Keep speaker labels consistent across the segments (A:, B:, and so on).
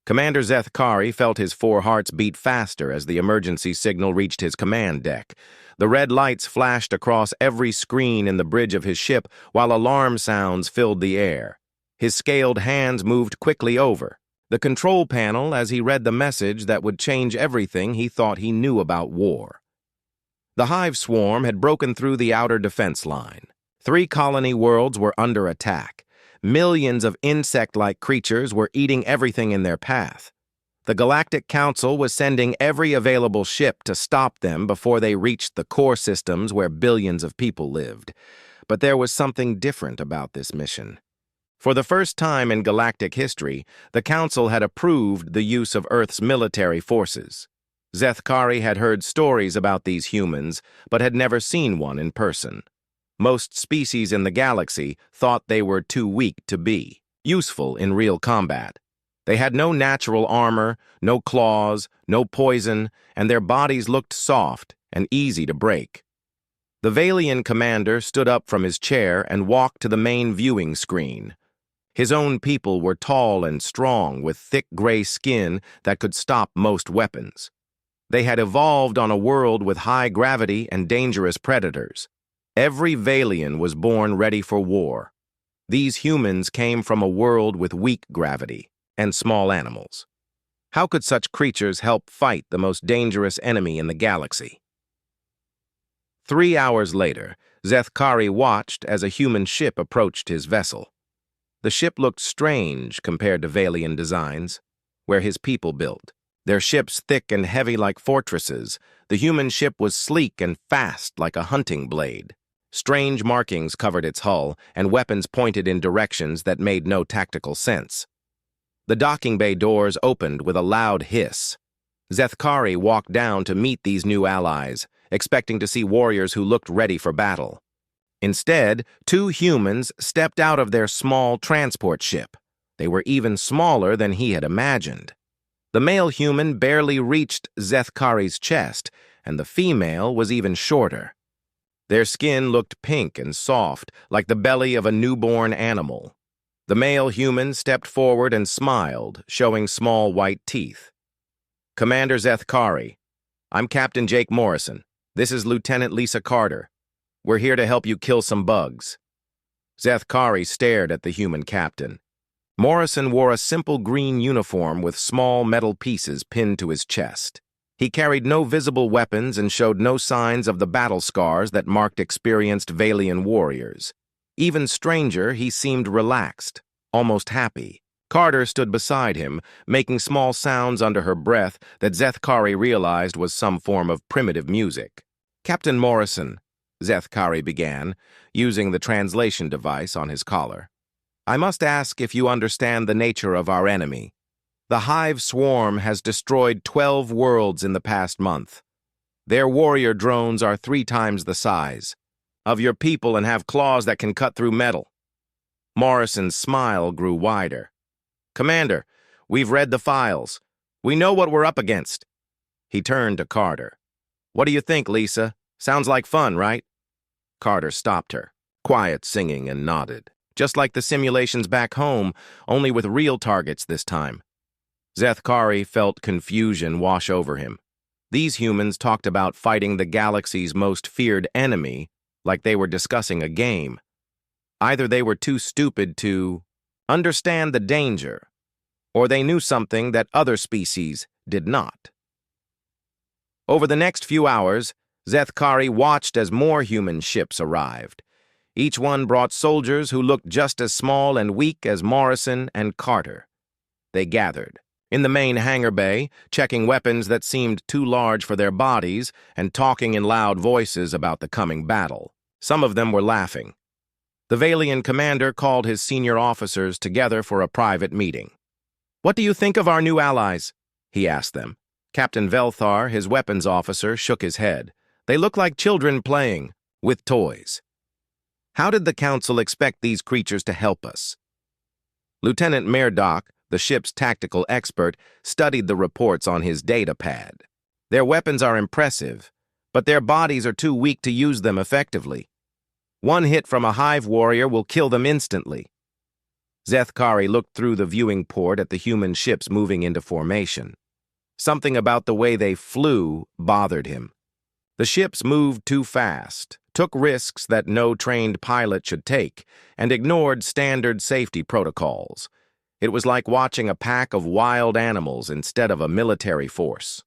A: Commander Zethkari felt his four hearts beat faster as the emergency signal reached his command deck. The red lights flashed across every screen in the bridge of his ship while alarm sounds filled the air. His scaled hands moved quickly over the control panel as he read the message that would change everything he thought he knew about war. The hive swarm had broken through the outer defense line. 3 colony worlds were under attack. Millions of insect-like creatures were eating everything in their path. The Galactic Council was sending every available ship to stop them before they reached the core systems where billions of people lived. But there was something different about this mission. For the first time in galactic history, the Council had approved the use of Earth's military forces. Zethkari had heard stories about these humans, but had never seen one in person. Most species in the galaxy thought they were too weak to be useful in real combat. They had no natural armor, no claws, no poison, and their bodies looked soft and easy to break. The Valian commander stood up from his chair and walked to the main viewing screen. His own people were tall and strong with thick gray skin that could stop most weapons. They had evolved on a world with high gravity and dangerous predators. Every Valian was born ready for war. These humans came from a world with weak gravity and small animals. How could such creatures help fight the most dangerous enemy in the galaxy? 3 hours later, Zethkari watched as a human ship approached his vessel. The ship looked strange compared to Valian designs, where his people built. Their ships thick and heavy like fortresses, the human ship was sleek and fast like a hunting blade. Strange markings covered its hull, and weapons pointed in directions that made no tactical sense. The docking bay doors opened with a loud hiss. Zethkari walked down to meet these new allies, expecting to see warriors who looked ready for battle. Instead, 2 humans stepped out of their small transport ship. They were even smaller than he had imagined. The male human barely reached Zethkari's chest, and the female was even shorter. Their skin looked pink and soft, like the belly of a newborn animal. The male human stepped forward and smiled, showing small white teeth. "Commander Zethkari, I'm Captain Jake Morrison. This is Lieutenant Lisa Carter. We're here to help you kill some bugs." Zethkari stared at the human captain. Morrison wore a simple green uniform with small metal pieces pinned to his chest. He carried no visible weapons and showed no signs of the battle scars that marked experienced Valian warriors. Even stranger, he seemed relaxed, almost happy. Carter stood beside him, making small sounds under her breath that Zethkari realized was some form of primitive music. "Captain Morrison," Zethkari began, using the translation device on his collar, "I must ask if you understand the nature of our enemy. The hive swarm has destroyed 12 worlds in the past month. Their warrior drones are 3 times the size of your people and have claws that can cut through metal." Morrison's smile grew wider. "Commander, we've read the files. We know what we're up against." He turned to Carter. "What do you think, Lisa? Sounds like fun, right?" Carter stopped her, quiet singing, and nodded. Just like the simulations back home, only with real targets this time. Zethkari felt confusion wash over him. These humans talked about fighting the galaxy's most feared enemy like they were discussing a game. Either they were too stupid to understand the danger, or they knew something that other species did not. Over the next few hours, Zethkari watched as more human ships arrived. Each one brought soldiers who looked just as small and weak as Morrison and Carter. They gathered in the main hangar bay, checking weapons that seemed too large for their bodies and talking in loud voices about the coming battle. Some of them were laughing. The Valian commander called his senior officers together for a private meeting. "What do you think of our new allies?" he asked them. Captain Velthar, his weapons officer, shook his head. "They look like children playing with toys." "How did the Council expect these creatures to help us?" Lieutenant Murdoch, the ship's tactical expert, studied the reports on his data pad. "Their weapons are impressive, but their bodies are too weak to use them effectively. One hit from a hive warrior will kill them instantly." Zethkari looked through the viewing port at the human ships moving into formation. Something about the way they flew bothered him. The ships moved too fast, took risks that no trained pilot should take, and ignored standard safety protocols. It was like watching a pack of wild animals instead of a military force.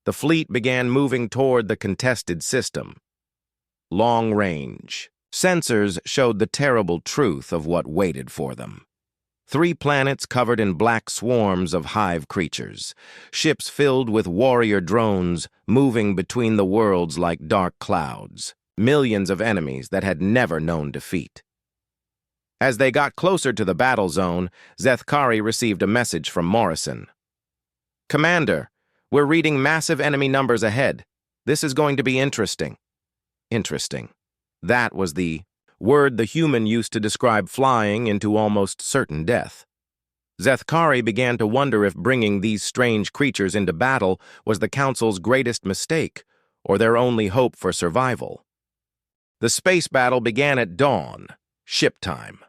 A: The fleet began moving toward the contested system. Long range. Sensors showed the terrible truth of what waited for them. 3 planets covered in black swarms of hive creatures, ships filled with warrior drones moving between the worlds like dark clouds, millions of enemies that had never known defeat. As they got closer to the battle zone, Zethkari received a message from Morrison. "Commander, we're reading massive enemy numbers ahead. This is going to be interesting." Interesting. That was the word the human used to describe flying into almost certain death. Zethkari began to wonder if bringing these strange creatures into battle was the Council's greatest mistake, or their only hope for survival. The space battle began at dawn, ship time.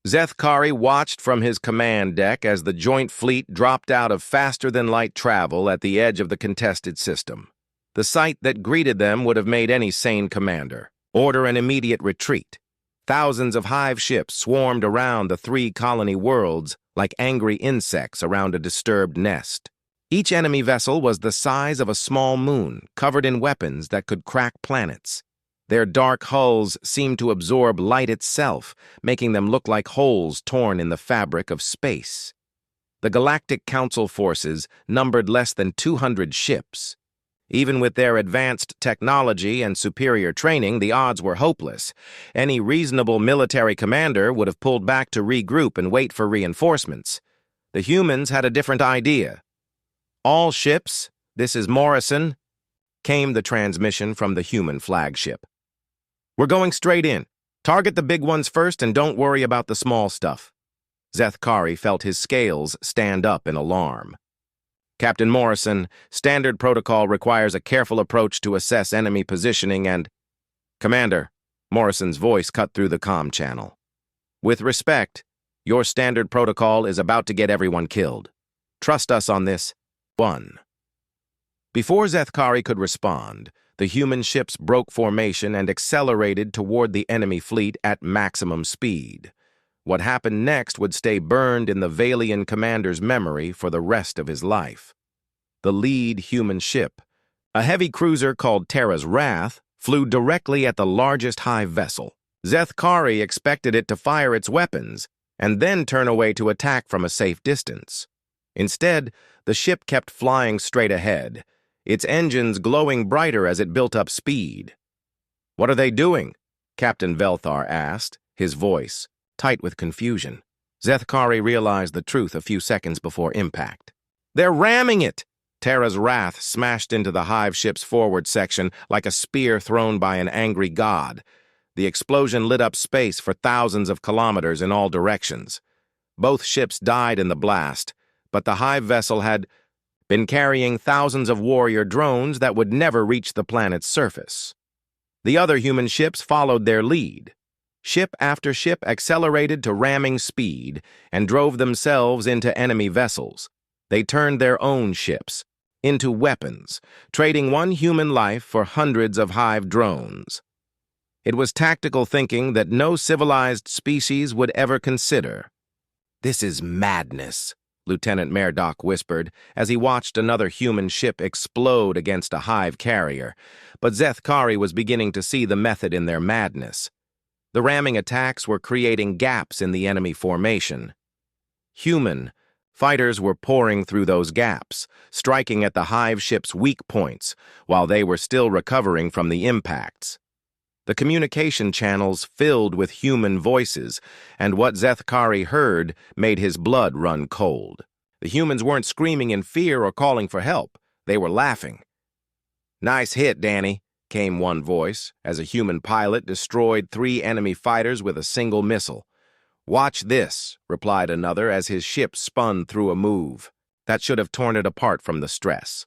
A: Zethkari watched from his command deck as the joint fleet dropped out of faster-than-light travel at the edge of the contested system. The sight that greeted them would have made any sane commander order an immediate retreat. Thousands of hive ships swarmed around the 3 colony worlds like angry insects around a disturbed nest. Each enemy vessel was the size of a small moon, covered in weapons that could crack planets. Their dark hulls seemed to absorb light itself, making them look like holes torn in the fabric of space. The Galactic Council forces numbered less than 200 ships. Even with their advanced technology and superior training, the odds were hopeless. Any reasonable military commander would have pulled back to regroup and wait for reinforcements. The humans had a different idea. "All ships, this is Morrison," came the transmission from the human flagship. "We're going straight in. Target the big ones first and don't worry about the small stuff." Zethkari felt his scales stand up in alarm. "Captain Morrison, standard protocol requires a careful approach to assess enemy positioning and—" "Commander," Morrison's voice cut through the comm channel. "With respect, your standard protocol is about to get everyone killed. Trust us on this. 1." Before Zethkari could respond, the human ships broke formation and accelerated toward the enemy fleet at maximum speed. What happened next would stay burned in the Valian commander's memory for the rest of his life. The lead human ship, a heavy cruiser called Terra's Wrath, flew directly at the largest hive vessel. Zethkari expected it to fire its weapons and then turn away to attack from a safe distance. Instead, the ship kept flying straight ahead, its engines glowing brighter as it built up speed. "What are they doing?" Captain Velthar asked, his voice tight with confusion. Zethkari realized the truth a few seconds before impact. "They're ramming it!" Terra's Wrath smashed into the hive ship's forward section like a spear thrown by an angry god. The explosion lit up space for thousands of kilometers in all directions. Both ships died in the blast, but the hive vessel had been carrying thousands of warrior drones that would never reach the planet's surface. The other human ships followed their lead. Ship after ship accelerated to ramming speed and drove themselves into enemy vessels. They turned their own ships into weapons, trading one human life for hundreds of hive drones. It was tactical thinking that no civilized species would ever consider. "This is madness," Lieutenant Murdoch whispered as he watched another human ship explode against a hive carrier, but Zethkari was beginning to see the method in their madness. The ramming attacks were creating gaps in the enemy formation. Human fighters were pouring through those gaps, striking at the hive ship's weak points while they were still recovering from the impacts. The communication channels filled with human voices, and what Zethkari heard made his blood run cold. The humans weren't screaming in fear or calling for help. They were laughing. "Nice hit, Danny," came one voice, as a human pilot destroyed 3 enemy fighters with a single missile. "Watch this," replied another as his ship spun through a move that should have torn it apart from the stress.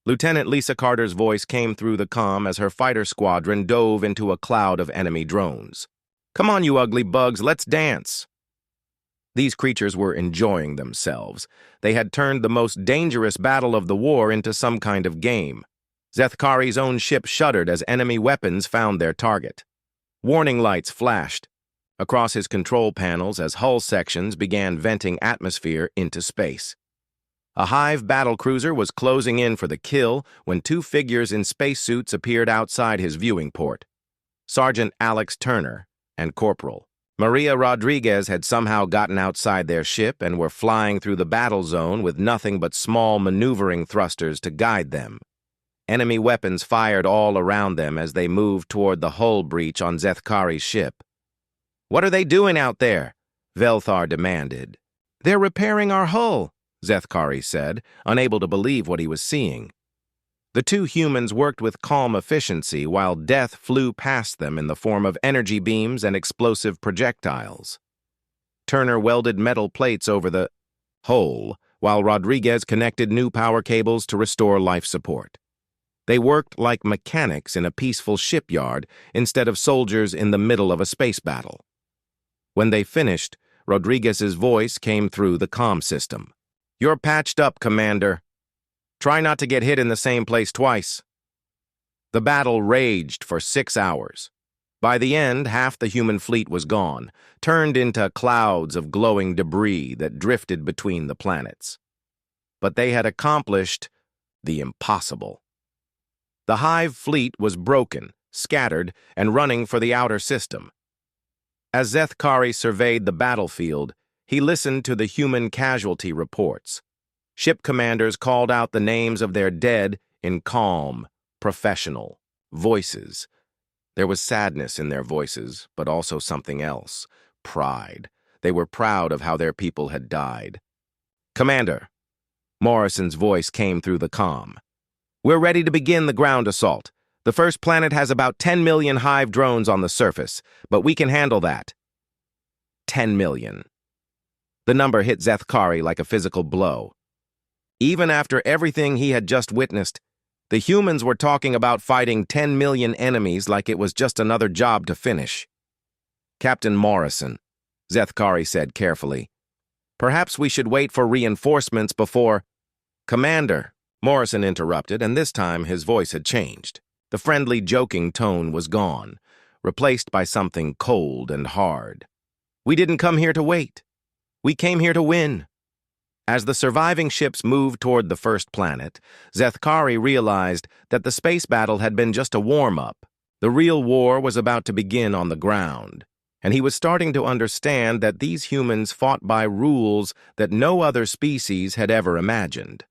A: Lieutenant Lisa Carter's voice came through the comm as her fighter squadron dove into a cloud of enemy drones. "Come on, you ugly bugs, let's dance." These creatures were enjoying themselves. They had turned the most dangerous battle of the war into some kind of game. Zethkari's own ship shuddered as enemy weapons found their target. Warning lights flashed across his control panels as hull sections began venting atmosphere into space. A hive battlecruiser was closing in for the kill when two figures in spacesuits appeared outside his viewing port. Sergeant Alex Turner and Corporal Maria Rodriguez had somehow gotten outside their ship and were flying through the battle zone with nothing but small maneuvering thrusters to guide them. Enemy weapons fired all around them as they moved toward the hull breach on Zethkari's ship. "What are they doing out there?" Velthar demanded. "They're repairing our hull," Zethkari said, unable to believe what he was seeing. The two humans worked with calm efficiency while death flew past them in the form of energy beams and explosive projectiles. Turner welded metal plates over the hole, while Rodriguez connected new power cables to restore life support. They worked like mechanics in a peaceful shipyard instead of soldiers in the middle of a space battle. When they finished, Rodriguez's voice came through the comm system. "You're patched up, Commander. Try not to get hit in the same place twice." The battle raged for 6 hours. By the end, half the human fleet was gone, turned into clouds of glowing debris that drifted between the planets. But they had accomplished the impossible. The hive fleet was broken, scattered, and running for the outer system. As Zethkari surveyed the battlefield, he listened to the human casualty reports. Ship commanders called out the names of their dead in calm, professional voices. There was sadness in their voices, but also something else, pride. They were proud of how their people had died. "Commander," Morrison's voice came through the comm. "We're ready to begin the ground assault. The first planet has about 10 million hive drones on the surface, but we can handle that." 10 million. The number hit Zethkari like a physical blow. Even after everything he had just witnessed, the humans were talking about fighting 10 million enemies like it was just another job to finish. "Captain Morrison," Zethkari said carefully, "perhaps we should wait for reinforcements before—" "Commander," Morrison interrupted, and this time his voice had changed. The friendly, joking tone was gone, replaced by something cold and hard. "We didn't come here to wait. We came here to win." As the surviving ships moved toward the first planet, Zethkari realized that the space battle had been just a warm-up. The real war was about to begin on the ground, and he was starting to understand that these humans fought by rules that no other species had ever imagined.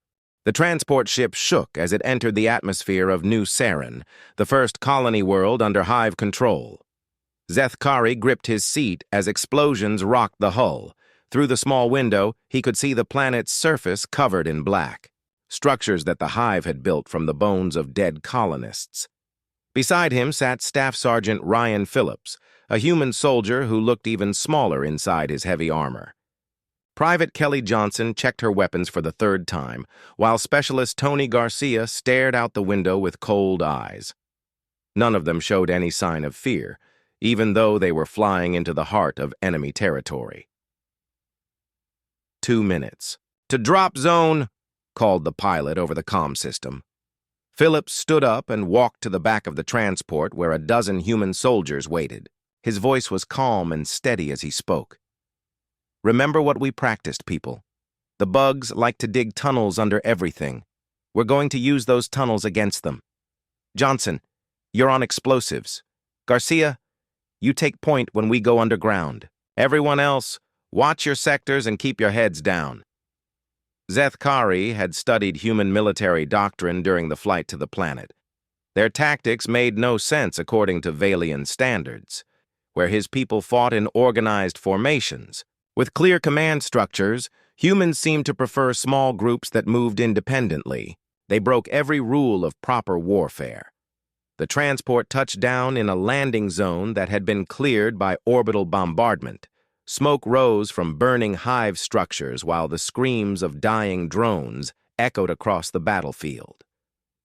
A: The transport ship shook as it entered the atmosphere of New Saren, the first colony world under hive control. Zethkari gripped his seat as explosions rocked the hull. Through the small window, he could see the planet's surface covered in black, structures that the hive had built from the bones of dead colonists. Beside him sat Staff Sergeant Ryan Phillips, a human soldier who looked even smaller inside his heavy armor. Private Kelly Johnson checked her weapons for the third time, while Specialist Tony Garcia stared out the window with cold eyes. None of them showed any sign of fear, even though they were flying into the heart of enemy territory. 2 minutes. "To drop zone," called the pilot over the comm system. Phillips stood up and walked to the back of the transport where a dozen human soldiers waited. His voice was calm and steady as he spoke. "Remember what we practiced, people. The bugs like to dig tunnels under everything. We're going to use those tunnels against them. Johnson, you're on explosives. Garcia, you take point when we go underground. Everyone else, watch your sectors and keep your heads down." Zethkari had studied human military doctrine during the flight to the planet. Their tactics made no sense according to Valian standards, where his people fought in organized formations. With clear command structures, humans seemed to prefer small groups that moved independently. They broke every rule of proper warfare. The transport touched down in a landing zone that had been cleared by orbital bombardment. Smoke rose from burning hive structures while the screams of dying drones echoed across the battlefield.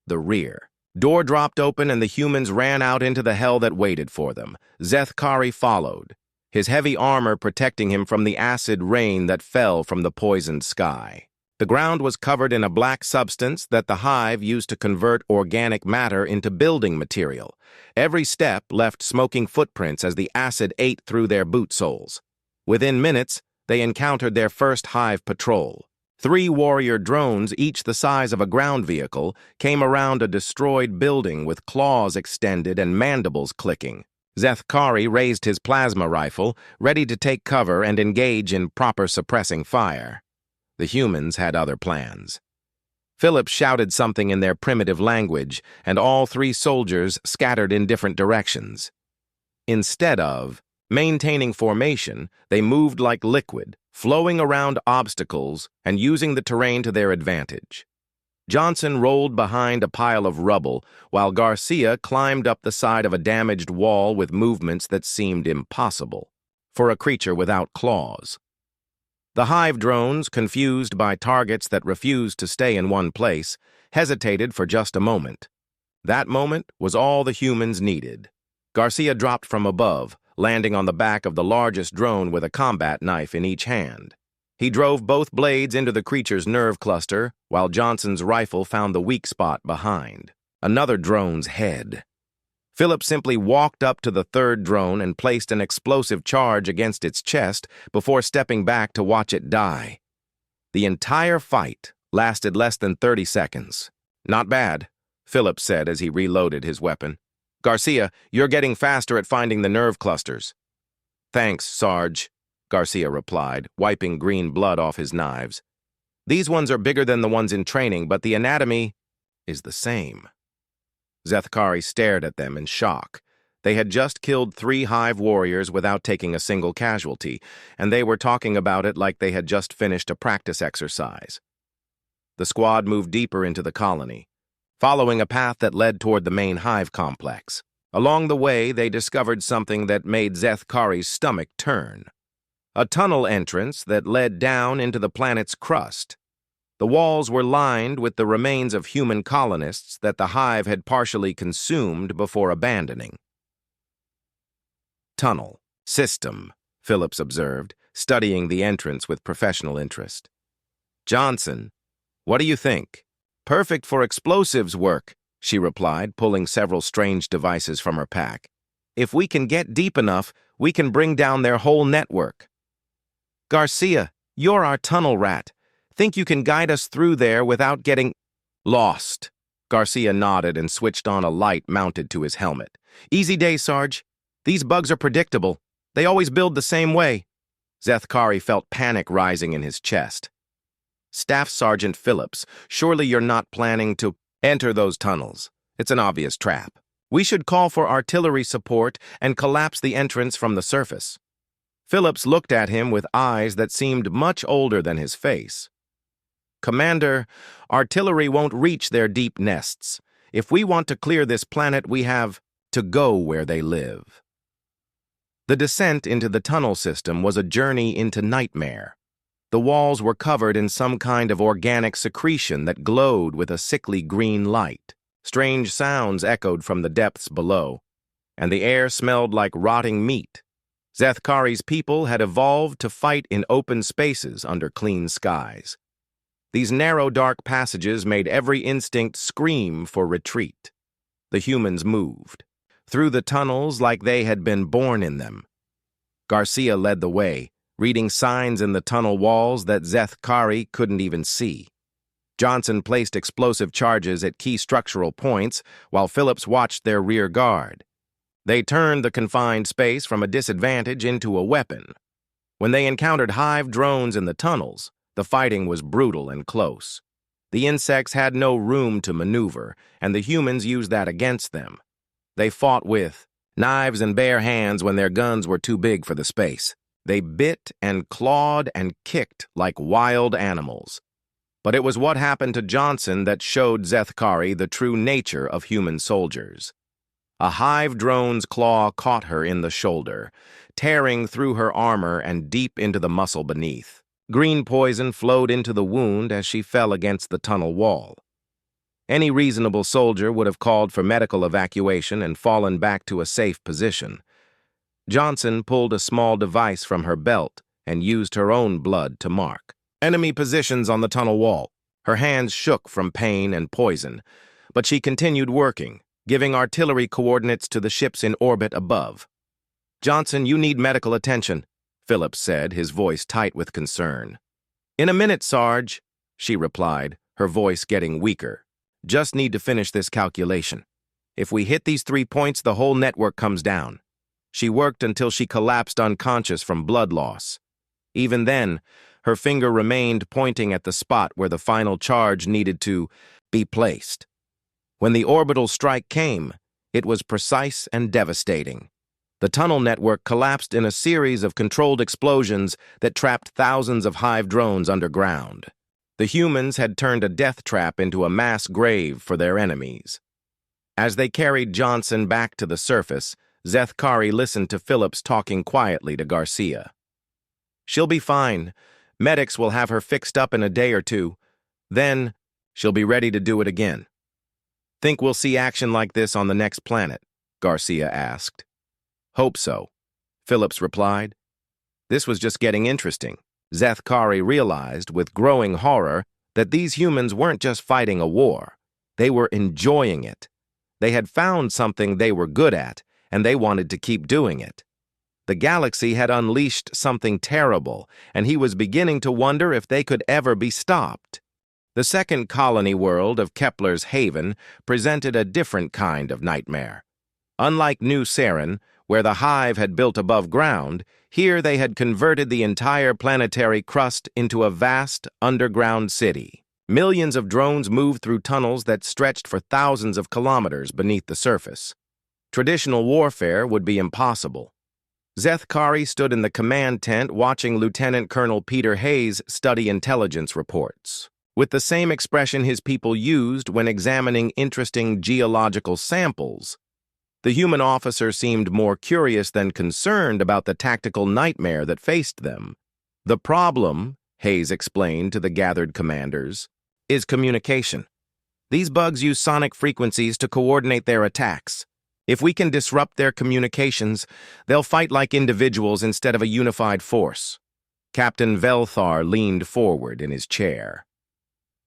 A: The rear. Door dropped open and the humans ran out into the hell that waited for them. Zethkari followed, his heavy armor protecting him from the acid rain that fell from the poisoned sky. The ground was covered in a black substance that the hive used to convert organic matter into building material. Every step left smoking footprints as the acid ate through their boot soles. Within minutes, they encountered their first hive patrol. 3 warrior drones, each the size of a ground vehicle, came around a destroyed building with claws extended and mandibles clicking. Zethkari raised his plasma rifle, ready to take cover and engage in proper suppressing fire. The humans had other plans. Philip shouted something in their primitive language, and all 3 soldiers scattered in different directions. Instead of maintaining formation, they moved like liquid, flowing around obstacles and using the terrain to their advantage. Johnson rolled behind a pile of rubble, while Garcia climbed up the side of a damaged wall with movements that seemed impossible for a creature without claws. The hive drones, confused by targets that refused to stay in one place, hesitated for just a moment. That moment was all the humans needed. Garcia dropped from above, landing on the back of the largest drone with a combat knife in each hand. He drove both blades into the creature's nerve cluster, while Johnson's rifle found the weak spot behind, another drone's head. Philip simply walked up to the 3rd drone and placed an explosive charge against its chest before stepping back to watch it die. The entire fight lasted less than 30 seconds. "Not bad," Philip said as he reloaded his weapon. "Garcia, you're getting faster at finding the nerve clusters." "Thanks, Sarge," Garcia replied, wiping green blood off his knives. "These ones are bigger than the ones in training, but the anatomy is the same." Zethkari stared at them in shock. They had just killed 3 hive warriors without taking a single casualty, and they were talking about it like they had just finished a practice exercise. The squad moved deeper into the colony, following a path that led toward the main hive complex. Along the way, they discovered something that made Zethkari's stomach turn. A tunnel entrance that led down into the planet's crust. The walls were lined with the remains of human colonists that the hive had partially consumed before abandoning. "Tunnel. System," Phillips observed, studying the entrance with professional interest. "Johnson, what do you think?" "Perfect for explosives work," she replied, pulling several strange devices from her pack. "If we can get deep enough, we can bring down their whole network." "Garcia, you're our tunnel rat. Think you can guide us through there without getting lost?" Garcia nodded and switched on a light mounted to his helmet. "Easy day, Sarge. These bugs are predictable. They always build the same way." Zethkari felt panic rising in his chest. "Staff Sergeant Phillips, surely you're not planning to enter those tunnels. It's an obvious trap. We should call for artillery support and collapse the entrance from the surface." Phillips looked at him with eyes that seemed much older than his face. "Commander, artillery won't reach their deep nests. If we want to clear this planet, we have to go where they live." The descent into the tunnel system was a journey into nightmare. The walls were covered in some kind of organic secretion that glowed with a sickly green light. Strange sounds echoed from the depths below, and the air smelled like rotting meat. Zethkari's people had evolved to fight in open spaces under clean skies. These narrow, dark passages made every instinct scream for retreat. The humans moved through the tunnels like they had been born in them. Garcia led the way, reading signs in the tunnel walls that Zethkari couldn't even see. Johnson placed explosive charges at key structural points, while Phillips watched their rear guard. They turned the confined space from a disadvantage into a weapon. When they encountered hive drones in the tunnels, the fighting was brutal and close. The insects had no room to maneuver, and the humans used that against them. They fought with knives and bare hands when their guns were too big for the space. They bit and clawed and kicked like wild animals. But it was what happened to Johnson that showed Zethkari the true nature of human soldiers. A hive drone's claw caught her in the shoulder, tearing through her armor and deep into the muscle beneath. Green poison flowed into the wound as she fell against the tunnel wall. Any reasonable soldier would have called for medical evacuation and fallen back to a safe position. Johnson pulled a small device from her belt and used her own blood to mark enemy positions on the tunnel wall. Her hands shook from pain and poison, but she continued working, giving artillery coordinates to the ships in orbit above. "Johnson, you need medical attention," Phillips said, his voice tight with concern. "In a minute, Sarge," she replied, her voice getting weaker. "Just need to finish this calculation. If we hit these 3 points, the whole network comes down." She worked until she collapsed unconscious from blood loss. Even then, her finger remained pointing at the spot where the final charge needed to be placed. When the orbital strike came, it was precise and devastating. The tunnel network collapsed in a series of controlled explosions that trapped thousands of hive drones underground. The humans had turned a death trap into a mass grave for their enemies. As they carried Johnson back to the surface, Zethkari listened to Phillips talking quietly to Garcia. "She'll be fine. Medics will have her fixed up in a day or two. Then, she'll be ready to do it again." "Think we'll see action like this on the next planet?" Garcia asked. "Hope so," Phillips replied. This was just getting interesting. Zethkari realized with growing horror that these humans weren't just fighting a war. They were enjoying it. They had found something they were good at, and they wanted to keep doing it. The galaxy had unleashed something terrible, and he was beginning to wonder if they could ever be stopped. The second colony world of Kepler's Haven presented a different kind of nightmare. Unlike New Saren, where the hive had built above ground, here they had converted the entire planetary crust into a vast underground city. Millions of drones moved through tunnels that stretched for thousands of kilometers beneath the surface. Traditional warfare would be impossible. Zethkari stood in the command tent watching Lieutenant Colonel Peter Hayes study intelligence reports. With the same expression his people used when examining interesting geological samples, the human officer seemed more curious than concerned about the tactical nightmare that faced them. "The problem," Hayes explained to the gathered commanders, "is communication. These bugs use sonic frequencies to coordinate their attacks. If we can disrupt their communications, they'll fight like individuals instead of a unified force." Captain Velthar leaned forward in his chair.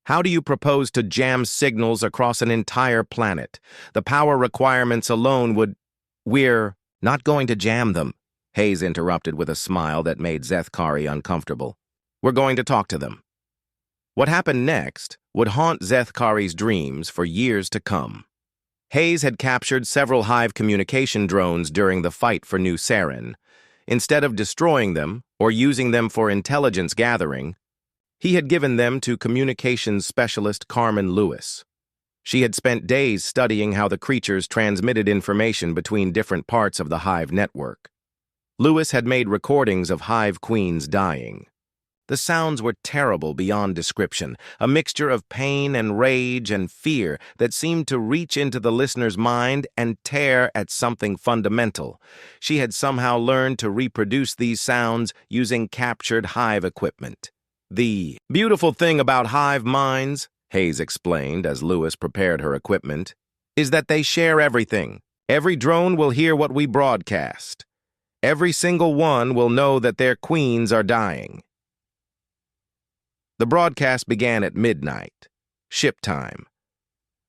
A: "How do you propose to jam signals across an entire planet? The power requirements alone would—" "We're not going to jam them," Hayes interrupted with a smile that made Zethkari uncomfortable. "We're going to talk to them." What happened next would haunt Zethkari's dreams for years to come. Hayes had captured several hive communication drones during the fight for New Saren. Instead of destroying them or using them for intelligence gathering, he had given them to communications specialist Carmen Lewis. She had spent days studying how the creatures transmitted information between different parts of the hive network. Lewis had made recordings of hive queens dying. The sounds were terrible beyond description, a mixture of pain and rage and fear that seemed to reach into the listener's mind and tear at something fundamental. She had somehow learned to reproduce these sounds using captured hive equipment. "The beautiful thing about hive minds," Hayes explained as Lewis prepared her equipment, "is that they share everything. Every drone will hear what we broadcast. Every single one will know that their queens are dying." The broadcast began at midnight, ship time.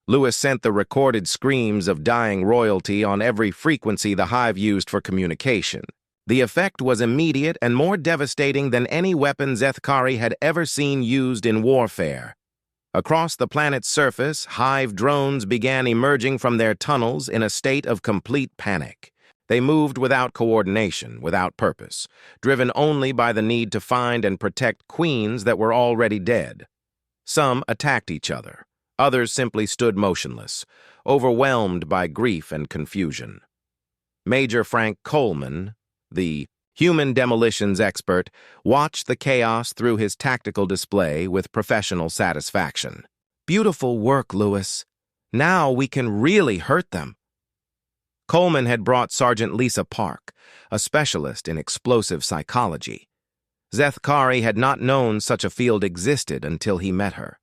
A: Lewis sent the recorded screams of dying royalty on every frequency the hive used for communication. The effect was immediate and more devastating than any weapon Zethkari had ever seen used in warfare. Across the planet's surface, hive drones began emerging from their tunnels in a state of complete panic. They moved without coordination, without purpose, driven only by the need to find and protect queens that were already dead. Some attacked each other. Others simply stood motionless, overwhelmed by grief and confusion. Major Frank Coleman, the human demolitions expert, watched the chaos through his tactical display with professional satisfaction. "Beautiful work, Lewis. Now we can really hurt them." Coleman had brought Sergeant Lisa Park, a specialist in explosive psychology. Zethkari had not known such a field existed until he met her.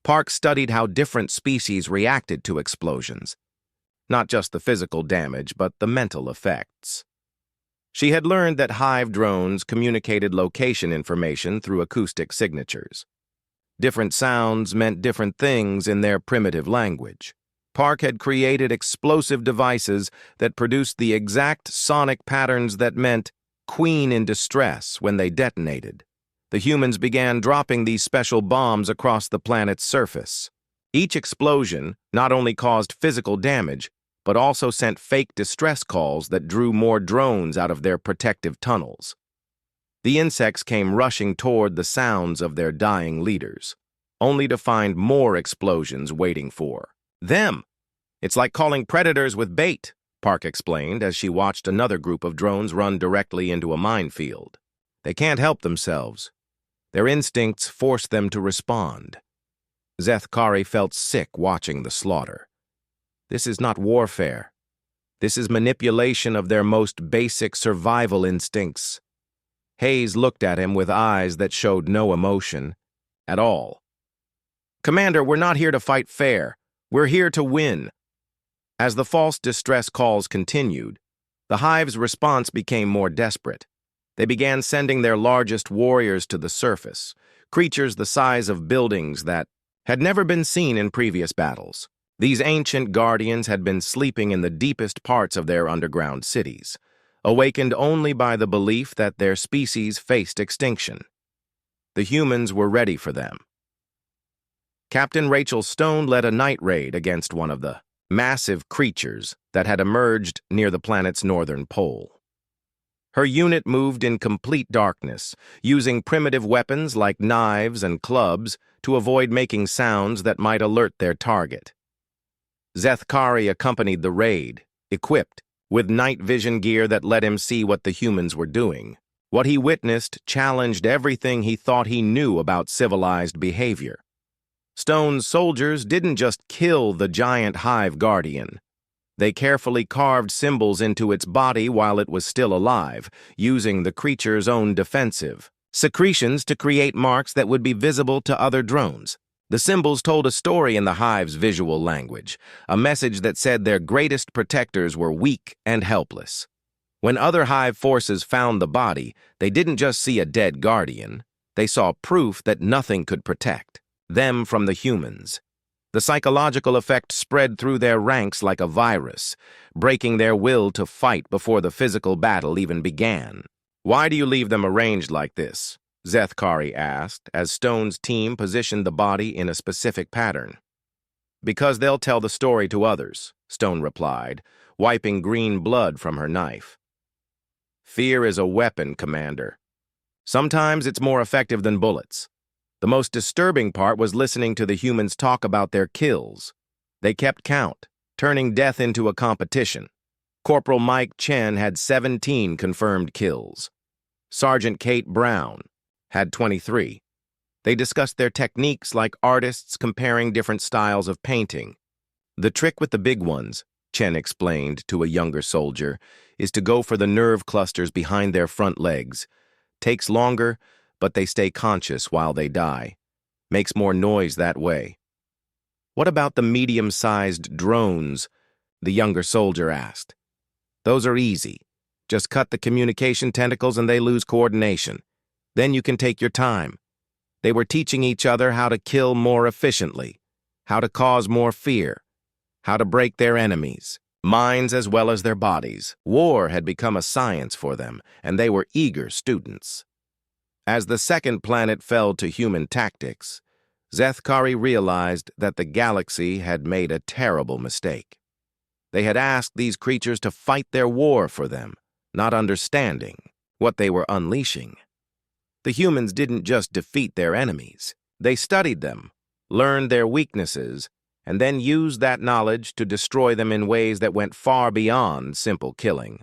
A: Park studied how different species reacted to explosions, not just the physical damage, but the mental effects. She had learned that hive drones communicated location information through acoustic signatures. Different sounds meant different things in their primitive language. Park had created explosive devices that produced the exact sonic patterns that meant "Queen in distress" when they detonated. The humans began dropping these special bombs across the planet's surface. Each explosion not only caused physical damage, but also sent fake distress calls that drew more drones out of their protective tunnels. The insects came rushing toward the sounds of their dying leaders, only to find more explosions waiting for them. "It's like calling predators with bait," Park explained as she watched another group of drones run directly into a minefield. "They can't help themselves. Their instincts force them to respond." Zethkari felt sick watching the slaughter. This is not warfare. This is manipulation of their most basic survival instincts. Hayes looked at him with eyes that showed no emotion at all. "Commander, we're not here to fight fair. We're here to win." As the false distress calls continued, the hive's response became more desperate. They began sending their largest warriors to the surface, creatures the size of buildings that had never been seen in previous battles. These ancient guardians had been sleeping in the deepest parts of their underground cities, awakened only by the belief that their species faced extinction. The humans were ready for them. Captain Rachel Stone led a night raid against one of the massive creatures that had emerged near the planet's northern pole. Her unit moved in complete darkness, using primitive weapons like knives and clubs to avoid making sounds that might alert their target. Zethkari accompanied the raid, equipped with night vision gear that let him see what the humans were doing. What he witnessed challenged everything he thought he knew about civilized behavior. Stone's soldiers didn't just kill the giant hive guardian. They carefully carved symbols into its body while it was still alive, using the creature's own defensive secretions to create marks that would be visible to other drones. The symbols told a story in the hive's visual language, a message that said their greatest protectors were weak and helpless. When other hive forces found the body, they didn't just see a dead guardian. They saw proof that nothing could protect them from the humans. The psychological effect spread through their ranks like a virus, breaking their will to fight before the physical battle even began. "Why do you leave them arranged like this?" Zethkari asked, as Stone's team positioned the body in a specific pattern. "Because they'll tell the story to others," Stone replied, wiping green blood from her knife. "Fear is a weapon, Commander. Sometimes it's more effective than bullets." The most disturbing part was listening to the humans talk about their kills. They kept count, turning death into a competition. Corporal Mike Chen had 17 confirmed kills. Sergeant Kate Brown had 23. They discussed their techniques like artists comparing different styles of painting. "The trick with the big ones," Chen explained to a younger soldier, "is to go for the nerve clusters behind their front legs. Takes longer, but they stay conscious while they die. Makes more noise that way." "What about the medium-sized drones?" the younger soldier asked. "Those are easy. Just cut the communication tentacles and they lose coordination. Then you can take your time." They were teaching each other how to kill more efficiently, how to cause more fear, how to break their enemies, minds as well as their bodies. War had become a science for them, and they were eager students. As the second planet fell to human tactics, Zethkari realized that the galaxy had made a terrible mistake. They had asked these creatures to fight their war for them, not understanding what they were unleashing. The humans didn't just defeat their enemies. They studied them, learned their weaknesses, and then used that knowledge to destroy them in ways that went far beyond simple killing.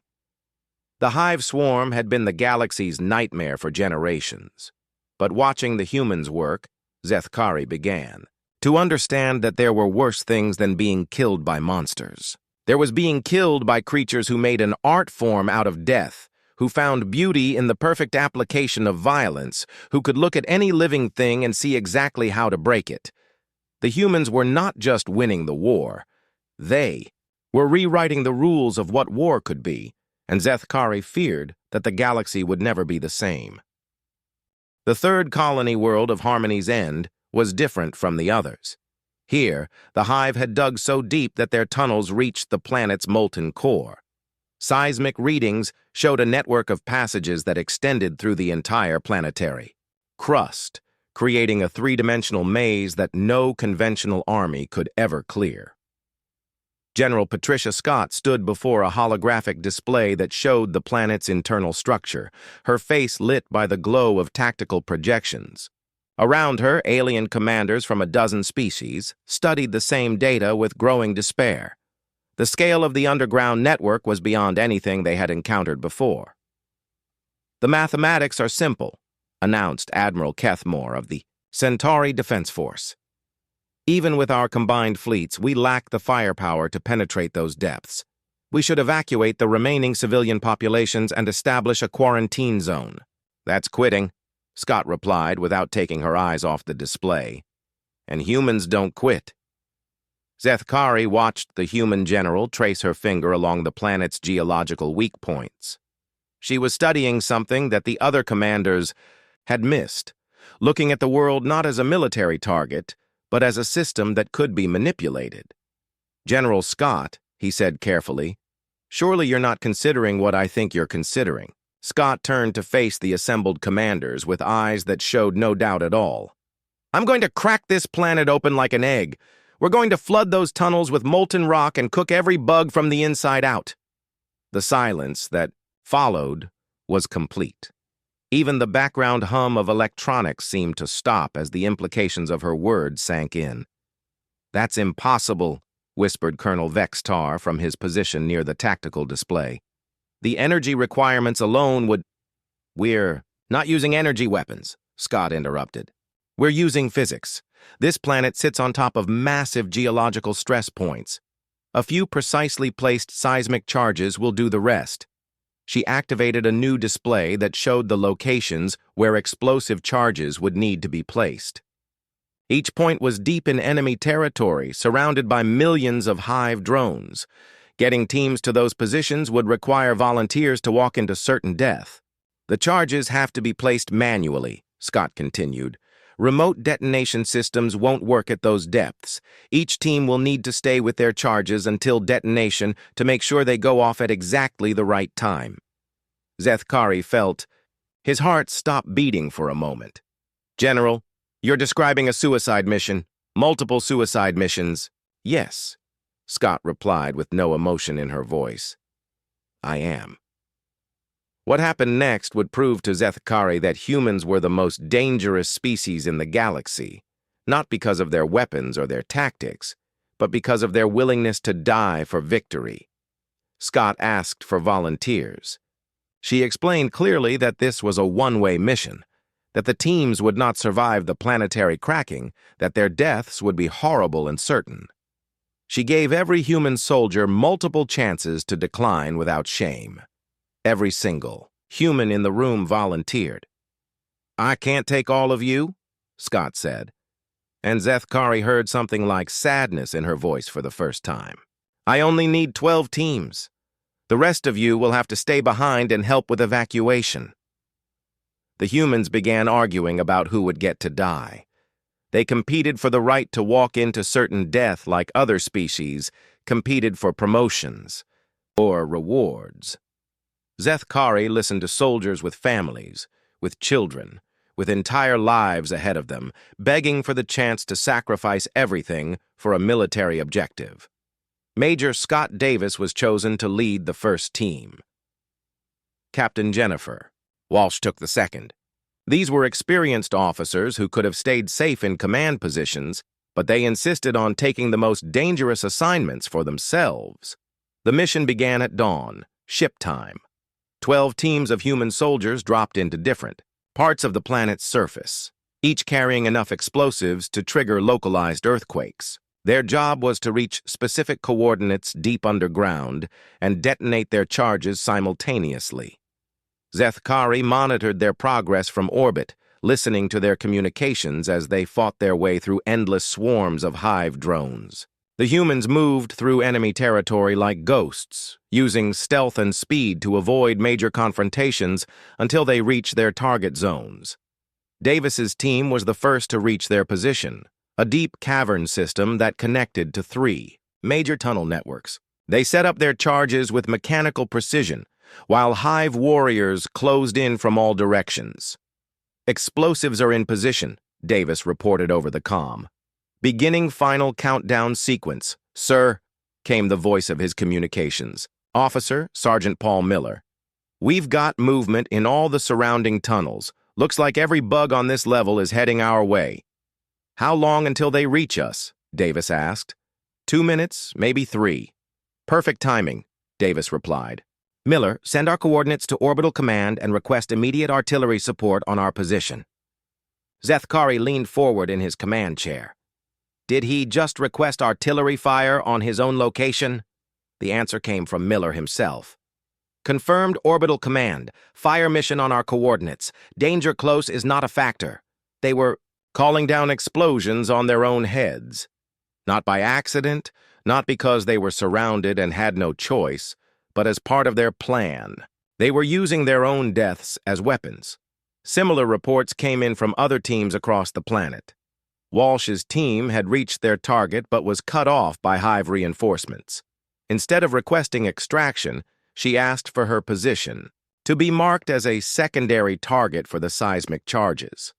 A: The hive swarm had been the galaxy's nightmare for generations. But watching the humans work, Zethkari began to understand that there were worse things than being killed by monsters. There was being killed by creatures who made an art form out of death, who found beauty in the perfect application of violence, who could look at any living thing and see exactly how to break it. The humans were not just winning the war. They were rewriting the rules of what war could be, and Zethkari feared that the galaxy would never be the same. The third colony world of Harmony's End was different from the others. Here, the hive had dug so deep that their tunnels reached the planet's molten core. Seismic readings showed a network of passages that extended through the entire planetary crust, creating a three-dimensional maze that no conventional army could ever clear. General Patricia Scott stood before a holographic display that showed the planet's internal structure, her face lit by the glow of tactical projections. Around her, alien commanders from a dozen species studied the same data with growing despair. The scale of the underground network was beyond anything they had encountered before. "The mathematics are simple," announced Admiral Kethmore of the Centauri Defense Force. "Even with our combined fleets, we lack the firepower to penetrate those depths. We should evacuate the remaining civilian populations and establish a quarantine zone." "That's quitting," Scott replied without taking her eyes off the display. "And humans don't quit." Zethkari watched the human general trace her finger along the planet's geological weak points. She was studying something that the other commanders had missed, looking at the world not as a military target, but as a system that could be manipulated. "General Scott," he said carefully, "surely you're not considering what I think you're considering." Scott turned to face the assembled commanders with eyes that showed no doubt at all. "I'm going to crack this planet open like an egg. We're going to flood those tunnels with molten rock and cook every bug from the inside out." The silence that followed was complete. Even the background hum of electronics seemed to stop as the implications of her words sank in. "That's impossible," whispered Colonel Vextar from his position near the tactical display. "The energy requirements alone would—" "We're not using energy weapons," Scott interrupted. "We're using physics. This planet sits on top of massive geological stress points. A few precisely placed seismic charges will do the rest." She activated a new display that showed the locations where explosive charges would need to be placed. Each point was deep in enemy territory, surrounded by millions of hive drones. Getting teams to those positions would require volunteers to walk into certain death. "The charges have to be placed manually," Scott continued. "Remote detonation systems won't work at those depths. Each team will need to stay with their charges until detonation to make sure they go off at exactly the right time." Zethkari felt his heart stop beating for a moment. "General, you're describing a suicide mission. Multiple suicide missions." "Yes," Scott replied with no emotion in her voice. "I am." What happened next would prove to Zethkari that humans were the most dangerous species in the galaxy, not because of their weapons or their tactics, but because of their willingness to die for victory. Scott asked for volunteers. She explained clearly that this was a one-way mission, that the teams would not survive the planetary cracking, that their deaths would be horrible and certain. She gave every human soldier multiple chances to decline without shame. Every single human in the room volunteered. "I can't take all of you," Scott said, and Zethkari heard something like sadness in her voice for the first time. "I only need 12 teams. The rest of you will have to stay behind and help with evacuation." The humans began arguing about who would get to die. They competed for the right to walk into certain death like other species competed for promotions or rewards. Zethkari listened to soldiers with families, with children, with entire lives ahead of them, begging for the chance to sacrifice everything for a military objective. Major Scott Davis was chosen to lead the first team. Captain Jennifer. Walsh took the second. These were experienced officers who could have stayed safe in command positions, but they insisted on taking the most dangerous assignments for themselves. The mission began at dawn, ship time. 12 teams of human soldiers dropped into different parts of the planet's surface, each carrying enough explosives to trigger localized earthquakes. Their job was to reach specific coordinates deep underground and detonate their charges simultaneously. Zethkari monitored their progress from orbit, listening to their communications as they fought their way through endless swarms of hive drones. The humans moved through enemy territory like ghosts, using stealth and speed to avoid major confrontations until they reached their target zones. Davis's team was the first to reach their position, a deep cavern system that connected to 3 major tunnel networks. They set up their charges with mechanical precision, while hive warriors closed in from all directions. "Explosives are in position," Davis reported over the comm. "Beginning final countdown sequence, sir," came the voice of his communications. "Officer, Sergeant Paul Miller. We've got movement in all the surrounding tunnels. Looks like every bug on this level is heading our way." "How long until they reach us?" Davis asked. 2 minutes, maybe 3. "Perfect timing," Davis replied. "Miller, send our coordinates to Orbital Command and request immediate artillery support on our position." Zethkari leaned forward in his command chair. Did he just request artillery fire on his own location? The answer came from Miller himself. "Confirmed Orbital Command. Fire mission on our coordinates. Danger close is not a factor." They were calling down explosions on their own heads. Not by accident, not because they were surrounded and had no choice, but as part of their plan. They were using their own deaths as weapons. Similar reports came in from other teams across the planet. Walsh's team had reached their target but was cut off by hive reinforcements. Instead of requesting extraction, she asked for her position, to be marked as a secondary target for the seismic charges.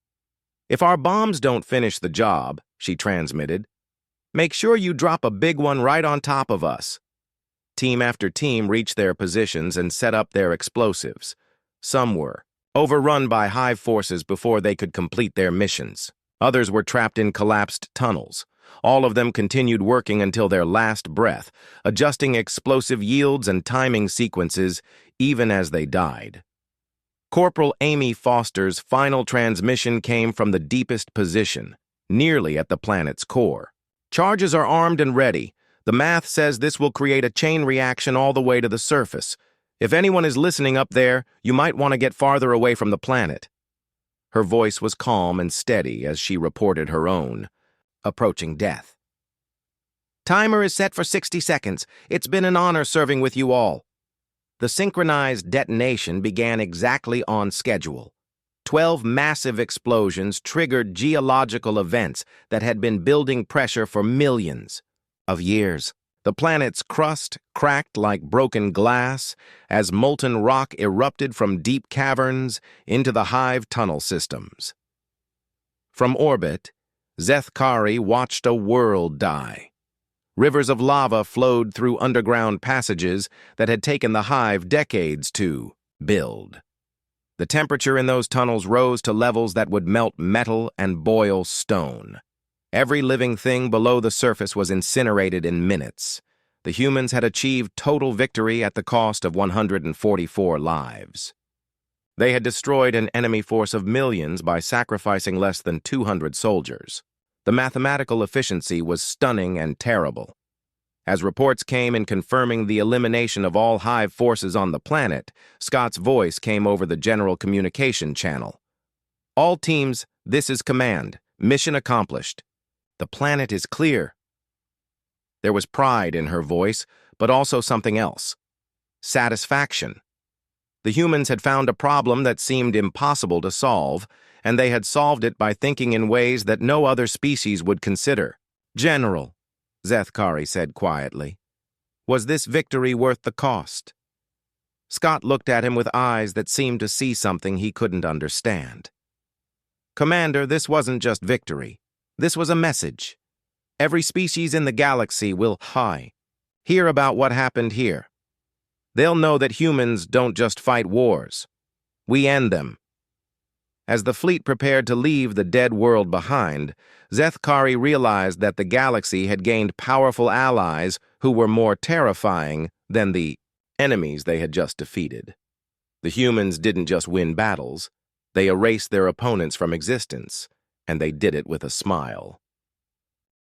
A: "If our bombs don't finish the job," she transmitted, "make sure you drop a big one right on top of us." Team after team reached their positions and set up their explosives. Some were overrun by hive forces before they could complete their missions. Others were trapped in collapsed tunnels. All of them continued working until their last breath, adjusting explosive yields and timing sequences even as they died. Corporal Amy Foster's final transmission came from the deepest position, nearly at the planet's core. "Charges are armed and ready. The math says this will create a chain reaction all the way to the surface. If anyone is listening up there, you might want to get farther away from the planet." Her voice was calm and steady as she reported her own approaching death. "Timer is set for 60 seconds. It's been an honor serving with you all." The synchronized detonation began exactly on schedule. 12 massive explosions triggered geological events that had been building pressure for millions of years. The planet's crust cracked like broken glass as molten rock erupted from deep caverns into the hive tunnel systems. From orbit, Zethkari watched a world die. Rivers of lava flowed through underground passages that had taken the hive decades to build. The temperature in those tunnels rose to levels that would melt metal and boil stone. Every living thing below the surface was incinerated in minutes. The humans had achieved total victory at the cost of 144 lives. They had destroyed an enemy force of millions by sacrificing less than 200 soldiers. The mathematical efficiency was stunning and terrible. As reports came in confirming the elimination of all hive forces on the planet, Scott's voice came over the general communication channel. "All teams, this is command. Mission accomplished. The planet is clear." There was pride in her voice, but also something else. Satisfaction. The humans had found a problem that seemed impossible to solve, and they had solved it by thinking in ways that no other species would consider. "General," Zethkari said quietly, "was this victory worth the cost?" Scott looked at him with eyes that seemed to see something he couldn't understand. "Commander, this wasn't just victory. This was a message. Every species in the galaxy will hear about what happened here. They'll know that humans don't just fight wars. We end them." As the fleet prepared to leave the dead world behind, Zethkari realized that the galaxy had gained powerful allies who were more terrifying than the enemies they had just defeated. The humans didn't just win battles, they erased their opponents from existence, and they did it with a smile.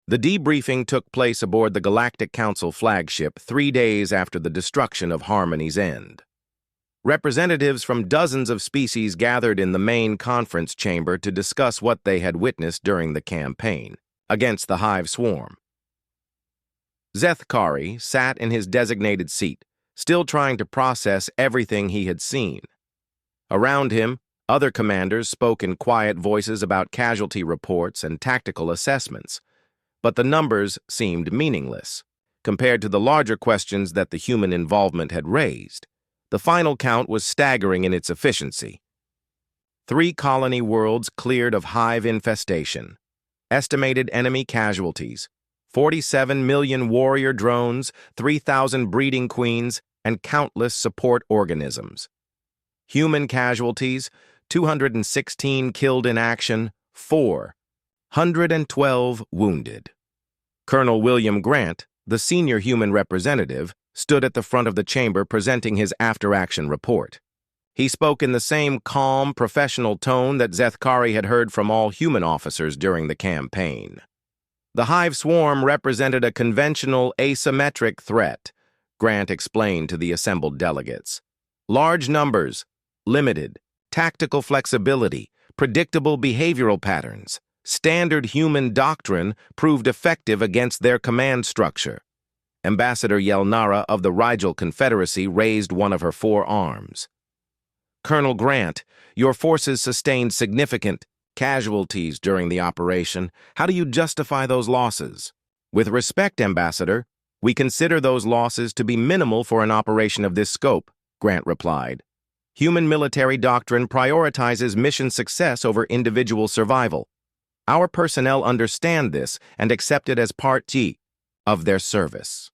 A: The debriefing took place aboard the Galactic Council flagship 3 days after the destruction of Harmony's End. Representatives from dozens of species gathered in the main conference chamber to discuss what they had witnessed during the campaign against the hive swarm. Zethkari sat in his designated seat, still trying to process everything he had seen. Around him, other commanders spoke in quiet voices about casualty reports and tactical assessments, but the numbers seemed meaningless compared to the larger questions that the human involvement had raised. The final count was staggering in its efficiency. 3 colony worlds cleared of hive infestation. Estimated enemy casualties: 47 million warrior drones, 3,000 breeding queens, and countless support organisms. Human casualties: 216 killed in action, 412 wounded. Colonel William Grant, the senior human representative, stood at the front of the chamber presenting his after-action report. He spoke in the same calm, professional tone that Zethkari had heard from all human officers during the campaign. The hive swarm represented a conventional, asymmetric threat, Grant explained to the assembled delegates. Large numbers, limited, tactical flexibility, predictable behavioral patterns. Standard human doctrine proved effective against their command structure. Ambassador Yelnara of the Rigel Confederacy raised one of her 4 arms. Colonel Grant, your forces sustained significant casualties during the operation. How do you justify those losses? With respect, Ambassador, we consider those losses to be minimal for an operation of this scope, Grant replied. Human military doctrine prioritizes mission success over individual survival. Our personnel understand this and accept it as part of their service.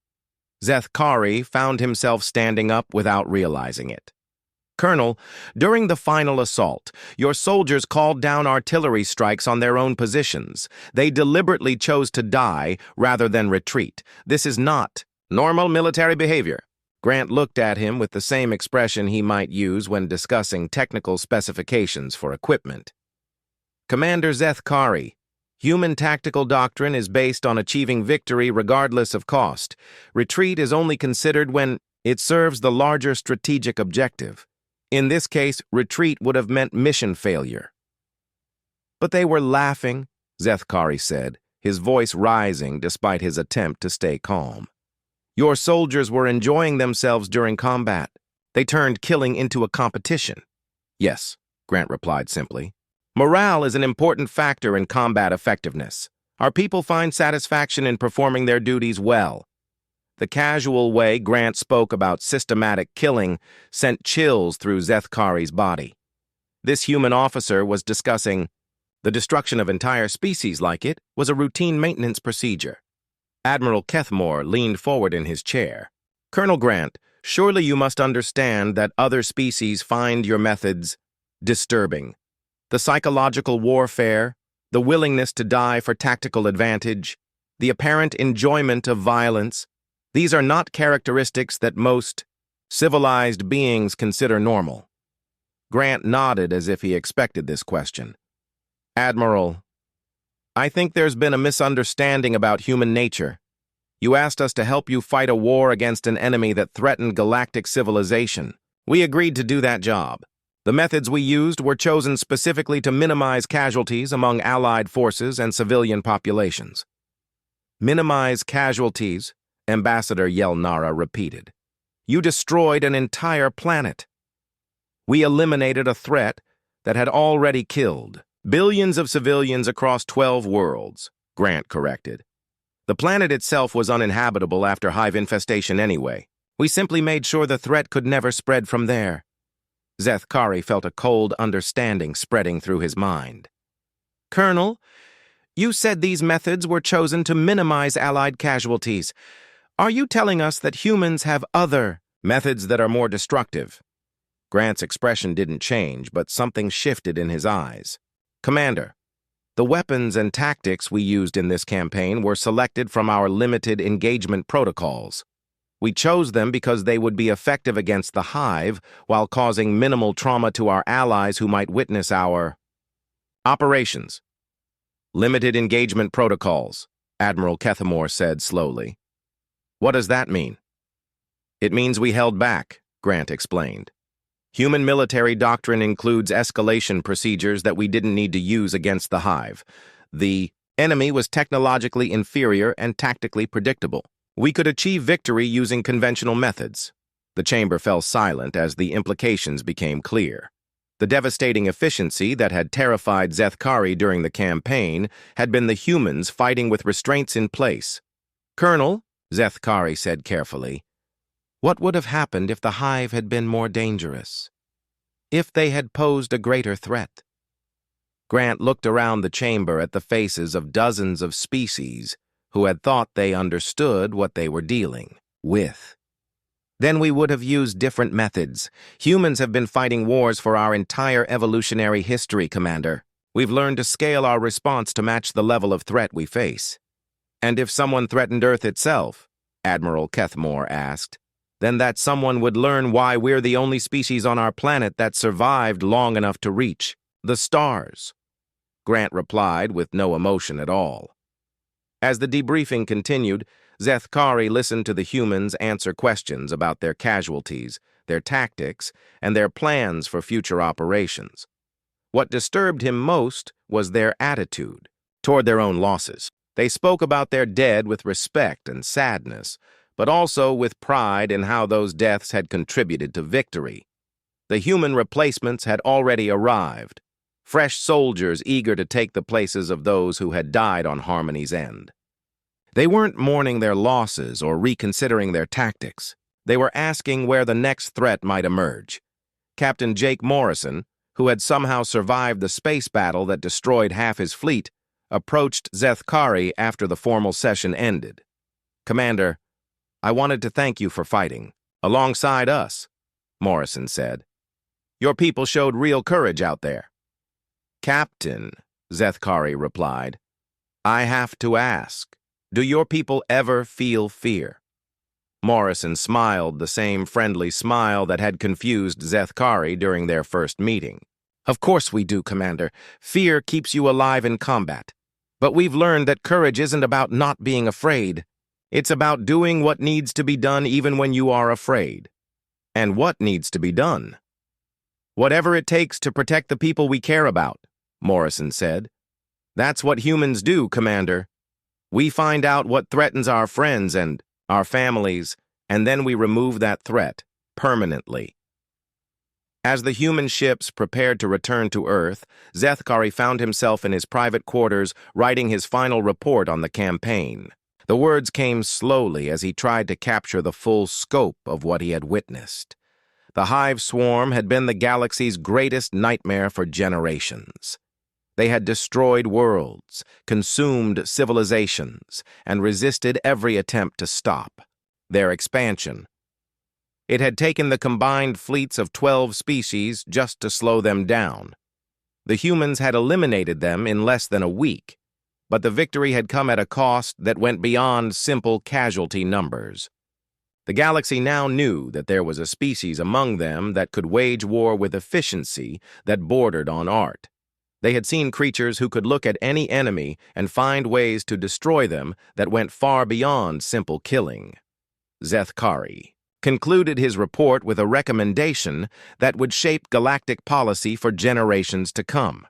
A: Zethkari found himself standing up without realizing it. Colonel, during the final assault, your soldiers called down artillery strikes on their own positions. They deliberately chose to die rather than retreat. This is not normal military behavior. Grant looked at him with the same expression he might use when discussing technical specifications for equipment. Commander Zethkari, human tactical doctrine is based on achieving victory regardless of cost. Retreat is only considered when it serves the larger strategic objective. In this case, retreat would have meant mission failure. But they were laughing, Zethkari said, his voice rising despite his attempt to stay calm. Your soldiers were enjoying themselves during combat. They turned killing into a competition. Yes, Grant replied simply. Morale is an important factor in combat effectiveness. Our people find satisfaction in performing their duties well. The casual way Grant spoke about systematic killing sent chills through Zethkari's body. This human officer was discussing the destruction of entire species like it was a routine maintenance procedure. Admiral Kethmore leaned forward in his chair. Colonel Grant, surely you must understand that other species find your methods disturbing. The psychological warfare, the willingness to die for tactical advantage, the apparent enjoyment of violence, these are not characteristics that most civilized beings consider normal. Grant nodded as if he expected this question. Admiral, I think there's been a misunderstanding about human nature. You asked us to help you fight a war against an enemy that threatened galactic civilization. We agreed to do that job. The methods we used were chosen specifically to minimize casualties among Allied forces and civilian populations. Minimize casualties, Ambassador Yelnara repeated. You destroyed an entire planet. We eliminated a threat that had already killed billions of civilians across 12 worlds, Grant corrected. The planet itself was uninhabitable after hive infestation anyway. We simply made sure the threat could never spread from there. Zethkari felt a cold understanding spreading through his mind. Colonel, you said these methods were chosen to minimize Allied casualties. Are you telling us that humans have other methods that are more destructive? Grant's expression didn't change, but something shifted in his eyes. Commander, the weapons and tactics we used in this campaign were selected from our limited engagement protocols. We chose them because they would be effective against the hive while causing minimal trauma to our allies who might witness our operations. Limited engagement protocols, Admiral Kethmore said slowly. What does that mean? It means we held back, Grant explained. Human military doctrine includes escalation procedures that we didn't need to use against the hive. The enemy was technologically inferior and tactically predictable. We could achieve victory using conventional methods. The chamber fell silent as the implications became clear. The devastating efficiency that had terrified Zethkari during the campaign had been the humans fighting with restraints in place. "Colonel," Zethkari said carefully, "what would have happened if the hive had been more dangerous? If they had posed a greater threat?" Grant looked around the chamber at the faces of dozens of species who had thought they understood what they were dealing with. "Then we would have used different methods. Humans have been fighting wars for our entire evolutionary history, Commander. We've learned to scale our response to match the level of threat we face." "And if someone threatened Earth itself," Admiral Kethmore asked, "then that someone would learn why we're the only species on our planet that survived long enough to reach the stars." Grant replied with no emotion at all. As the debriefing continued, Zethkari listened to the humans answer questions about their casualties, their tactics, and their plans for future operations. What disturbed him most was their attitude toward their own losses. They spoke about their dead with respect and sadness, but also with pride in how those deaths had contributed to victory. The human replacements had already arrived, fresh soldiers eager to take the places of those who had died on Harmony's end. They weren't mourning their losses or reconsidering their tactics. They were asking where the next threat might emerge. Captain Jake Morrison, who had somehow survived the space battle that destroyed half his fleet, approached Zethkari after the formal session ended. "Commander, I wanted to thank you for fighting alongside us," Morrison said. "Your people showed real courage out there." "Captain," Zethkari replied, "I have to ask, do your people ever feel fear?" Morrison smiled the same friendly smile that had confused Zethkari during their first meeting. "Of course we do, Commander. Fear keeps you alive in combat. But we've learned that courage isn't about not being afraid. It's about doing what needs to be done even when you are afraid." "And what needs to be done?" "Whatever it takes to protect the people we care about," Morrison said. "That's what humans do, Commander. We find out what threatens our friends and our families, and then we remove that threat permanently." As the human ships prepared to return to Earth, Zethkari found himself in his private quarters writing his final report on the campaign. The words came slowly as he tried to capture the full scope of what he had witnessed. The hive swarm had been the galaxy's greatest nightmare for generations. They had destroyed worlds, consumed civilizations, and resisted every attempt to stop their expansion. It had taken the combined fleets of 12 species just to slow them down. The humans had eliminated them in less than a week, but the victory had come at a cost that went beyond simple casualty numbers. The galaxy now knew that there was a species among them that could wage war with efficiency that bordered on art. They had seen creatures who could look at any enemy and find ways to destroy them that went far beyond simple killing. Zethkari concluded his report with a recommendation that would shape galactic policy for generations to come.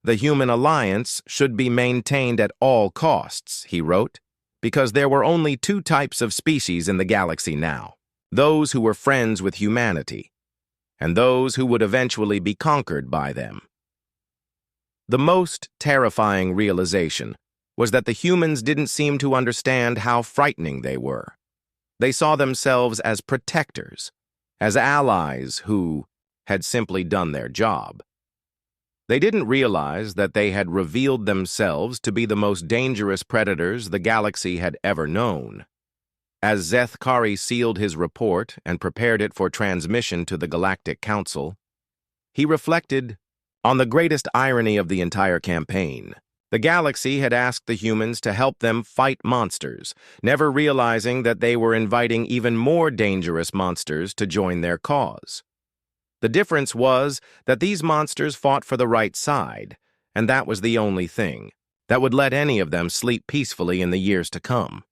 A: "The human alliance should be maintained at all costs," he wrote, "because there were only two types of species in the galaxy now: those who were friends with humanity, and those who would eventually be conquered by them." The most terrifying realization was that the humans didn't seem to understand how frightening they were. They saw themselves as protectors, as allies who had simply done their job. They didn't realize that they had revealed themselves to be the most dangerous predators the galaxy had ever known. As Zethkari sealed his report and prepared it for transmission to the Galactic Council, he reflected on the greatest irony of the entire campaign. The galaxy had asked the humans to help them fight monsters, never realizing that they were inviting even more dangerous monsters to join their cause. The difference was that these monsters fought for the right side, and that was the only thing that would let any of them sleep peacefully in the years to come.